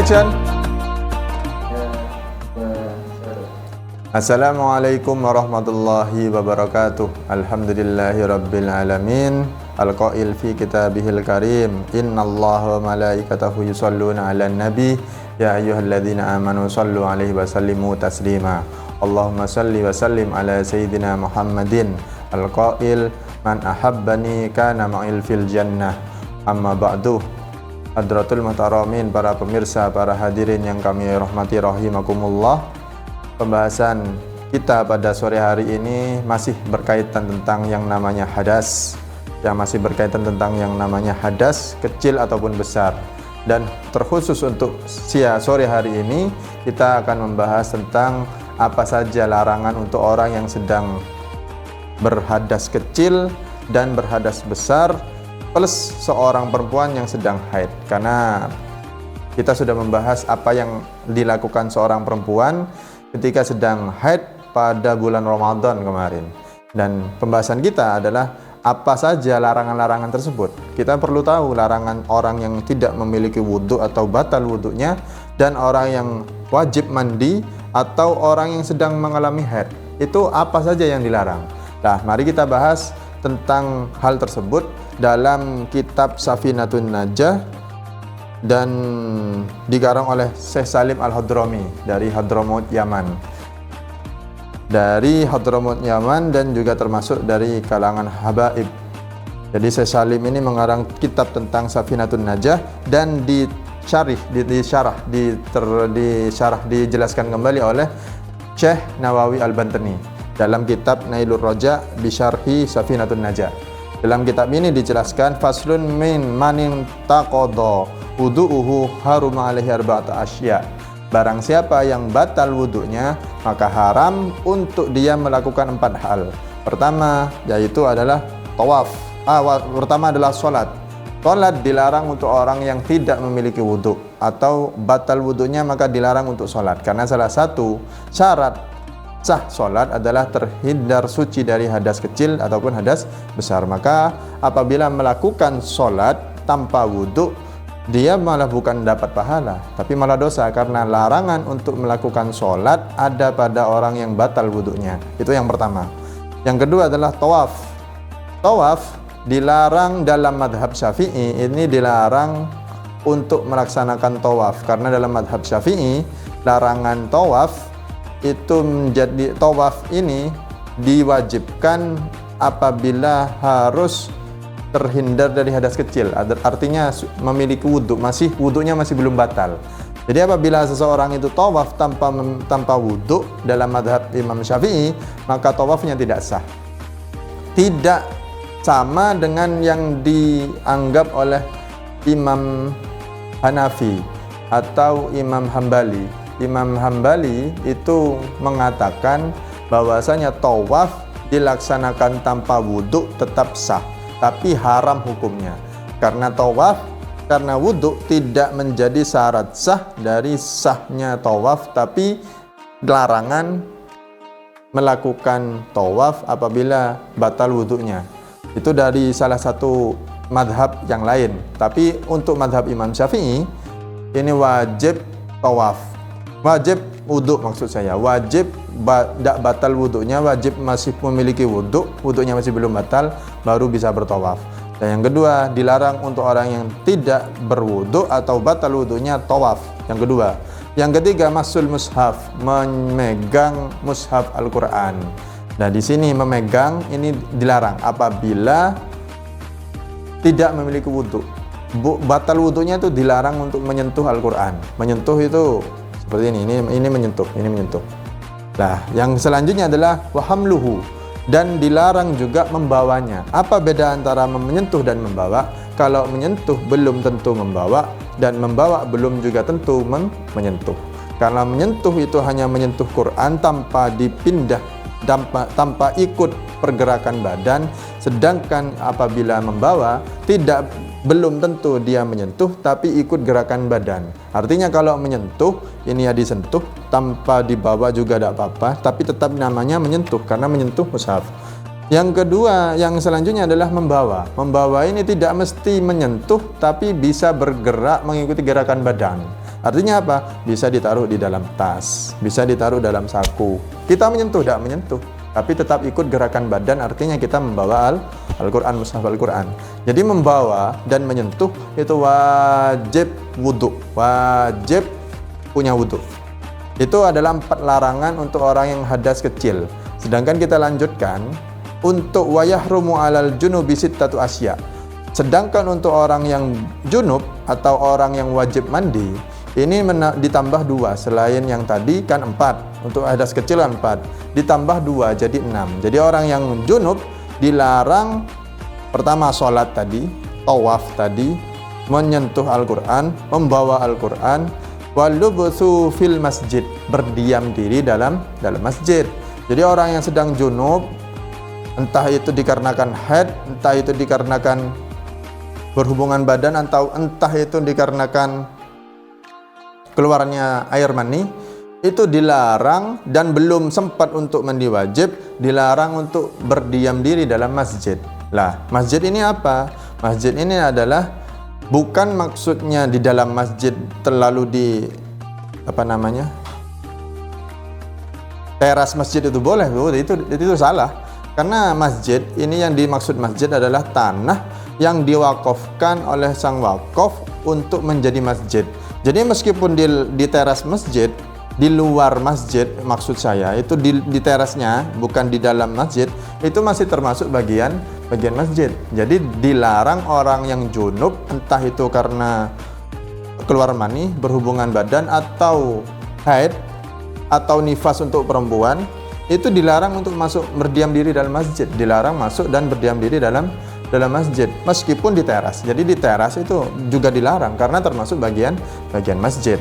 Action. Assalamualaikum warahmatullahi wabarakatuh. Alhamdulillahi rabbil alamin. Al-qail fi kitabihil karim, innallaha wa malaikatahu yusholluna 'alan nabi ya ayyuhalladzina amanu shallu 'alaihi wa sallimu taslima. Allahumma shalli wa sallim ala sayyidina Muhammadin. Al-qail man ahabbani kana ma'il fil jannah. Amma ba'du. Hadratul muhtaramin, para pemirsa, para hadirin yang kami rahmati rahimakumullah. Pembahasan kita pada sore hari ini masih berkaitan tentang yang namanya hadas, kecil ataupun besar. Dan terkhusus untuk sore hari ini kita akan membahas tentang apa saja larangan untuk orang yang sedang berhadas kecil dan berhadas besar, plus seorang perempuan yang sedang haid. Karena kita sudah membahas apa yang dilakukan seorang perempuan ketika sedang haid pada bulan Ramadan kemarin. Dan pembahasan kita adalah apa saja larangan-larangan tersebut. Kita perlu tahu larangan orang yang tidak memiliki wudhu atau batal wudhunya, dan orang yang wajib mandi, atau orang yang sedang mengalami haid. Itu apa saja yang dilarang. Nah, mari kita bahas tentang hal tersebut dalam kitab Safinatun Najah dan dikarang oleh Syekh Salim Al-Hadrami dari Hadramaut Yaman. Dan juga termasuk dari kalangan habaib. Jadi Syekh Salim ini mengarang kitab tentang Safinatun Najah dan dijelaskan kembali oleh Syekh Nawawi Al-Bantani dalam kitab Nailur Raja bi syarhi Safinatun Najah. Dalam kitab ini dijelaskan faslun min manin taqadha wudu'uhu haruma alaihi arba'ata asya. Barang siapa yang batal wudunya, maka haram untuk dia melakukan 4 hal. Pertama yaitu adalah tawaf. Pertama adalah salat. Salat dilarang untuk orang yang tidak memiliki wudu, atau batal wudunya maka dilarang untuk salat. Karena salah satu syarat sah salat adalah terhindar suci dari hadas kecil ataupun hadas besar. Maka apabila melakukan salat tanpa wudu, dia malah bukan dapat pahala, tapi malah dosa, karena larangan untuk melakukan salat ada pada orang yang batal wudunya. Itu yang pertama. Yang kedua adalah tawaf. Tawaf dilarang dalam madhab Syafi'i. Ini dilarang untuk melaksanakan tawaf, karena dalam madhab Syafi'i larangan tawaf itu menjadi, tawaf ini diwajibkan apabila harus terhindar dari hadas kecil, artinya memiliki wudhu, wudhunya masih belum batal. Jadi apabila seseorang itu tawaf tanpa wudhu dalam madhab Imam Syafi'i, maka tawafnya tidak sah. Tidak sama dengan yang dianggap oleh Imam Hanafi atau Imam Hambali. Imam Hambali itu mengatakan bahwasanya tawaf dilaksanakan tanpa wudhu tetap sah, tapi haram hukumnya. Karena tawaf, karena wudhu tidak menjadi syarat sah dari sahnya tawaf, tapi larangan melakukan tawaf apabila batal wudhunya. Itu dari salah satu madhab yang lain. Tapi untuk madhab Imam Syafi'i ini wajib tawaf, wajib wudhu, maksud saya wajib tidak batal wudhunya, wajib masih memiliki wudhu, wudhunya masih belum batal, baru bisa bertawaf. Dan yang kedua, dilarang untuk orang yang tidak berwudhu atau batal wudhunya tawaf. Yang kedua. Yang ketiga, masul mushaf, memegang mushaf Al-Quran. Nah, di sini memegang ini dilarang apabila tidak memiliki wudhu. Batal wudhunya itu dilarang untuk menyentuh Al-Quran. Menyentuh itu seperti ini menyentuh. Nah, yang selanjutnya adalah wahamluhu, dan dilarang juga membawanya. Apa beda antara menyentuh dan membawa? Kalau menyentuh belum tentu membawa, dan membawa belum juga tentu menyentuh. Karena menyentuh itu hanya menyentuh Quran tanpa dipindah, tanpa ikut pergerakan badan, sedangkan apabila membawa belum tentu dia menyentuh tapi ikut gerakan badan. Artinya kalau menyentuh ini ya disentuh, tanpa dibawa juga tidak apa-apa, tapi tetap namanya menyentuh karena menyentuh mushaf. Yang kedua, yang selanjutnya adalah membawa. Membawa ini tidak mesti menyentuh tapi bisa bergerak mengikuti gerakan badan. Artinya apa? Bisa ditaruh di dalam tas, bisa ditaruh dalam saku. Kita menyentuh, tidak menyentuh, tapi tetap ikut gerakan badan, artinya kita membawa Al-Quran, mushaf Al-Quran. Jadi membawa dan menyentuh itu wajib wudhu, wajib punya wudhu. Itu adalah 4 larangan untuk orang yang hadas kecil. Sedangkan kita lanjutkan untuk wayahrumu alal junubi sittatu asya. Sedangkan untuk orang yang junub atau orang yang wajib mandi, ini ditambah 2, selain yang tadi kan 4, untuk hadas kecil kan 4, ditambah 2 jadi 6. Jadi orang yang junub dilarang pertama sholat tadi, tawaf tadi, menyentuh Al-Quran, membawa Al-Quran, walubuthu fil masjid, berdiam diri dalam masjid. Jadi orang yang sedang junub, entah itu dikarenakan haid, entah itu dikarenakan berhubungan badan, atau entah itu dikarenakan keluarnya air mani, itu dilarang dan belum sempat untuk mandi wajib, dilarang untuk berdiam diri dalam masjid. Lah, masjid ini apa? Masjid ini adalah bukan maksudnya di dalam masjid terlalu di teras masjid itu boleh, itu salah. Karena masjid ini, yang dimaksud masjid adalah tanah yang diwakafkan oleh sang wakaf untuk menjadi masjid. Jadi meskipun di teras masjid, di luar masjid, maksud saya itu di terasnya, bukan di dalam masjid, itu masih termasuk bagian masjid. Jadi dilarang orang yang junub, entah itu karena keluar mani, berhubungan badan, atau haid, atau nifas untuk perempuan, itu dilarang untuk masuk berdiam diri dalam masjid, dilarang masuk dan berdiam diri dalam masjid meskipun di teras. Jadi di teras itu juga dilarang karena termasuk bagian masjid.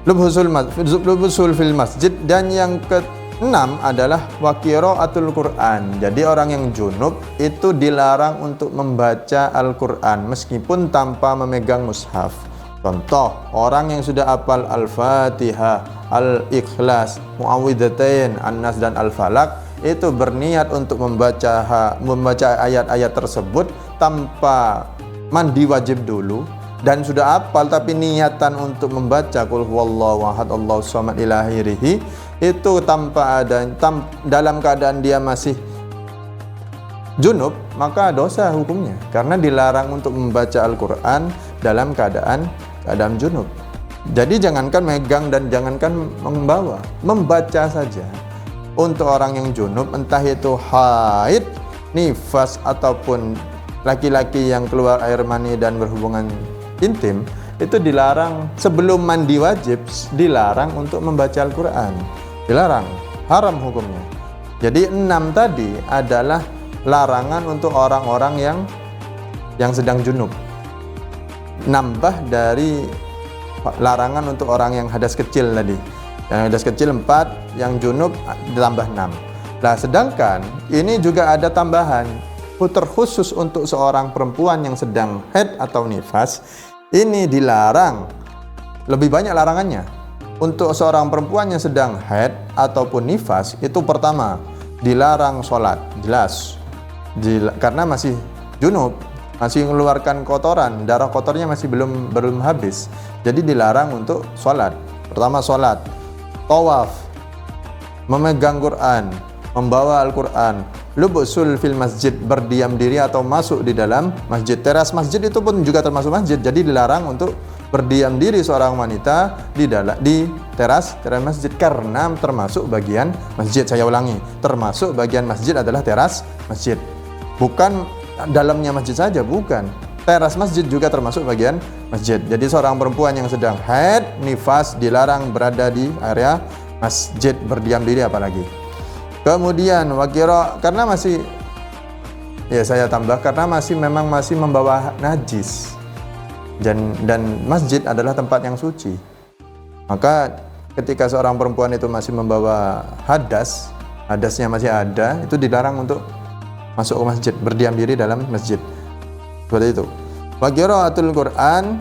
Lubhusul fil masjid. Dan yang ke-6 adalah wa qiraatul Quran. Jadi orang yang junub itu dilarang untuk membaca Al-Quran meskipun tanpa memegang mushaf. Contoh, orang yang sudah hafal Al-Fatihah, Al-Ikhlas, Muawwidzatain, An-Nas dan Al-Falaq, itu berniat untuk membaca ayat-ayat tersebut tanpa mandi wajib dulu, dan sudah hafal tapi niatan untuk membaca qul huwallahu ahad Allahus samad ila akhirih, itu dalam keadaan dia masih junub, maka dosa hukumnya karena dilarang untuk membaca Al-Quran dalam keadaan junub. Jadi jangankan megang dan jangankan membawa, membaca saja. Untuk orang yang junub, entah itu haid, nifas, ataupun laki-laki yang keluar air mani dan berhubungan intim, itu dilarang sebelum mandi wajib, dilarang untuk membaca Al-Quran. Dilarang, haram hukumnya. Jadi 6 tadi adalah larangan untuk orang-orang yang sedang junub. Nambah dari larangan untuk orang yang hadas kecil tadi. Yang hadas kecil 4, yang junub ditambah 6. Nah, sedangkan ini juga ada tambahan terkhusus untuk seorang perempuan yang sedang haid atau nifas. Ini dilarang, lebih banyak larangannya. Untuk seorang perempuan yang sedang haid ataupun nifas, itu pertama dilarang sholat, jelas, karena masih junub, masih mengeluarkan kotoran, darah kotornya masih belum habis. Jadi dilarang untuk sholat. Pertama sholat, tawaf, memegang Quran, membawa Al-Quran, lubusul fil masjid, berdiam diri atau masuk di dalam masjid. Teras masjid itu pun juga termasuk masjid. Jadi dilarang untuk berdiam diri seorang wanita di teras masjid karena termasuk bagian masjid. Saya ulangi, termasuk bagian masjid adalah teras masjid. Bukan dalamnya masjid saja, bukan. Teras masjid juga termasuk bagian masjid. Jadi seorang perempuan yang sedang haid, nifas dilarang berada di area masjid, berdiam diri apalagi. Kemudian wakira, karena masih, ya saya tambah, karena memang masih membawa najis, dan masjid adalah tempat yang suci, maka ketika seorang perempuan itu masih membawa hadasnya masih ada, itu dilarang untuk masuk ke masjid, berdiam diri dalam masjid. Seperti itu. Waqiraatul Quran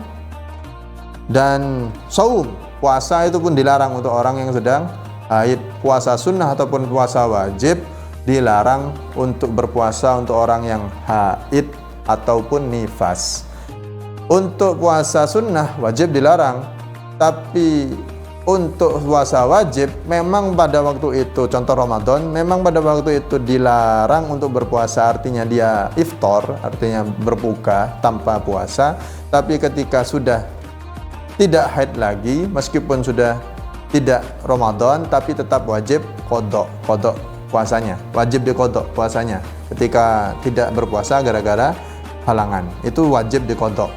dan saum, puasa itu pun dilarang untuk orang yang sedang haid. Puasa sunnah ataupun puasa wajib dilarang untuk berpuasa untuk orang yang haid ataupun nifas. Untuk puasa sunnah wajib dilarang, tapi untuk puasa wajib memang pada waktu itu, contoh Ramadan, memang pada waktu itu dilarang untuk berpuasa, artinya dia iftar, artinya berbuka tanpa puasa. Tapi ketika sudah tidak haid lagi, meskipun sudah tidak Ramadan, tapi tetap wajib kodok puasanya, wajib dikodok puasanya. Ketika tidak berpuasa gara-gara halangan, itu wajib dikodok.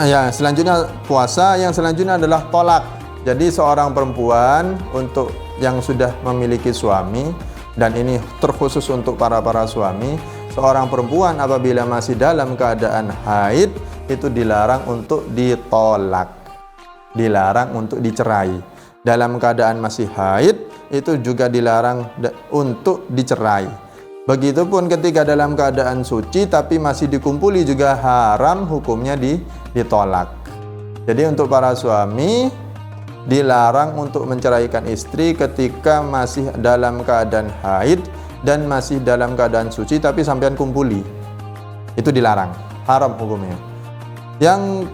Ya, selanjutnya puasa yang selanjutnya adalah tolak. Jadi seorang perempuan untuk yang sudah memiliki suami, dan ini terkhusus untuk para suami, seorang perempuan apabila masih dalam keadaan haid itu dilarang untuk ditolak, dilarang untuk dicerai. Dalam keadaan masih haid itu juga dilarang untuk dicerai. Begitupun ketika dalam keadaan suci tapi masih dikumpuli juga haram hukumnya ditolak. Jadi untuk para suami dilarang untuk menceraikan istri ketika masih dalam keadaan haid dan masih dalam keadaan suci tapi sampean kumpuli. Itu dilarang, haram hukumnya. Yang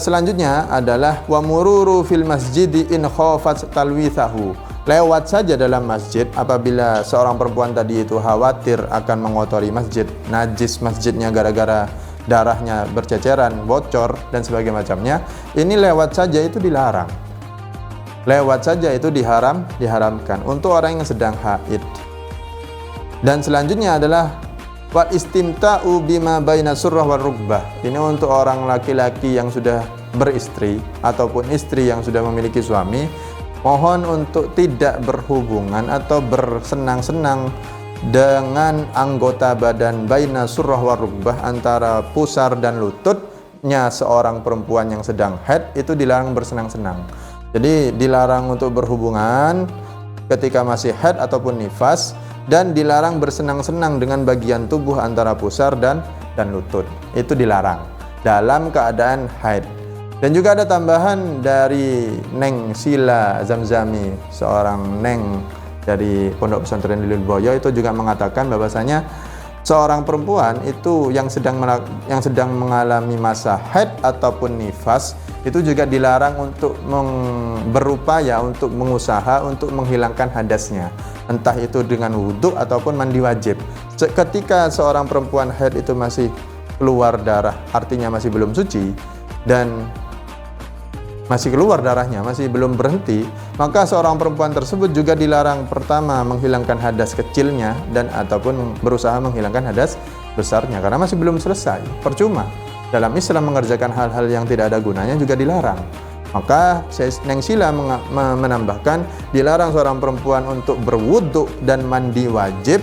selanjutnya adalah wa mururu fil masjidi in khafat talwithahu. Lewat saja dalam masjid apabila seorang perempuan tadi itu khawatir akan mengotori masjid, najis masjidnya gara-gara darahnya berceceran, bocor dan sebagainya macamnya, ini lewat saja itu dilarang. Lewat saja itu diharamkan untuk orang yang sedang haid. Dan selanjutnya adalah wal istimta'u bima baina surrah wal rukbah. Ini untuk orang laki-laki yang sudah beristri ataupun istri yang sudah memiliki suami, mohon untuk tidak berhubungan atau bersenang-senang dengan anggota badan baina surrah wa rukbah, antara pusar dan lututnya seorang perempuan yang sedang haid itu dilarang bersenang-senang. Jadi dilarang untuk berhubungan ketika masih haid ataupun nifas, dan dilarang bersenang-senang dengan bagian tubuh antara pusar dan lutut. Itu dilarang dalam keadaan haid. Dan juga ada tambahan dari Neng Sila Zamzami, seorang neng dari Pondok Pesantren Lirboyo, itu juga mengatakan bahwasanya seorang perempuan itu yang sedang mengalami masa haid ataupun nifas itu juga dilarang untuk berupaya untuk mengusaha untuk menghilangkan hadasnya, entah itu dengan wudhu ataupun mandi wajib. Ketika seorang perempuan haid itu masih keluar darah, artinya masih belum suci dan masih keluar darahnya, masih belum berhenti, maka seorang perempuan tersebut juga dilarang pertama menghilangkan hadas kecilnya dan ataupun berusaha menghilangkan hadas besarnya, karena masih belum selesai. Percuma. Dalam Islam mengerjakan hal-hal yang tidak ada gunanya juga dilarang. Maka Neng Sila menambahkan dilarang seorang perempuan untuk berwudu dan mandi wajib,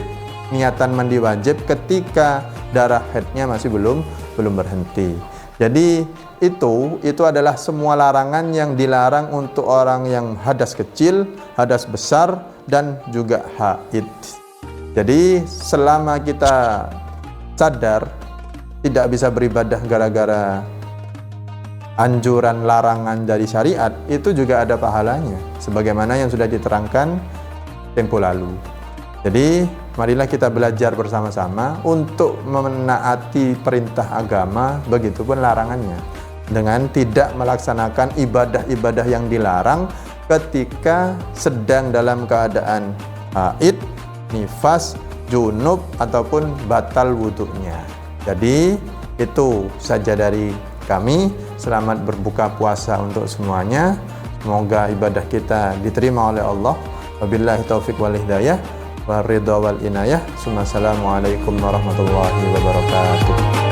niatan mandi wajib ketika darah haidnya masih belum berhenti. Jadi itu adalah semua larangan yang dilarang untuk orang yang hadas kecil, hadas besar, dan juga haid. Jadi selama kita sadar tidak bisa beribadah gara-gara anjuran larangan dari syariat, itu juga ada pahalanya sebagaimana yang sudah diterangkan tempo lalu. Jadi marilah kita belajar bersama-sama untuk menaati perintah agama, begitupun larangannya, dengan tidak melaksanakan ibadah-ibadah yang dilarang ketika sedang dalam keadaan haid, nifas, junub ataupun batal wudhunya. Jadi itu saja dari kami. Selamat berbuka puasa untuk semuanya. Semoga ibadah kita diterima oleh Allah. Wabillahi taufiq wal hidayah wa ridha wal inayah. Assalamualaikum warahmatullahi wabarakatuh.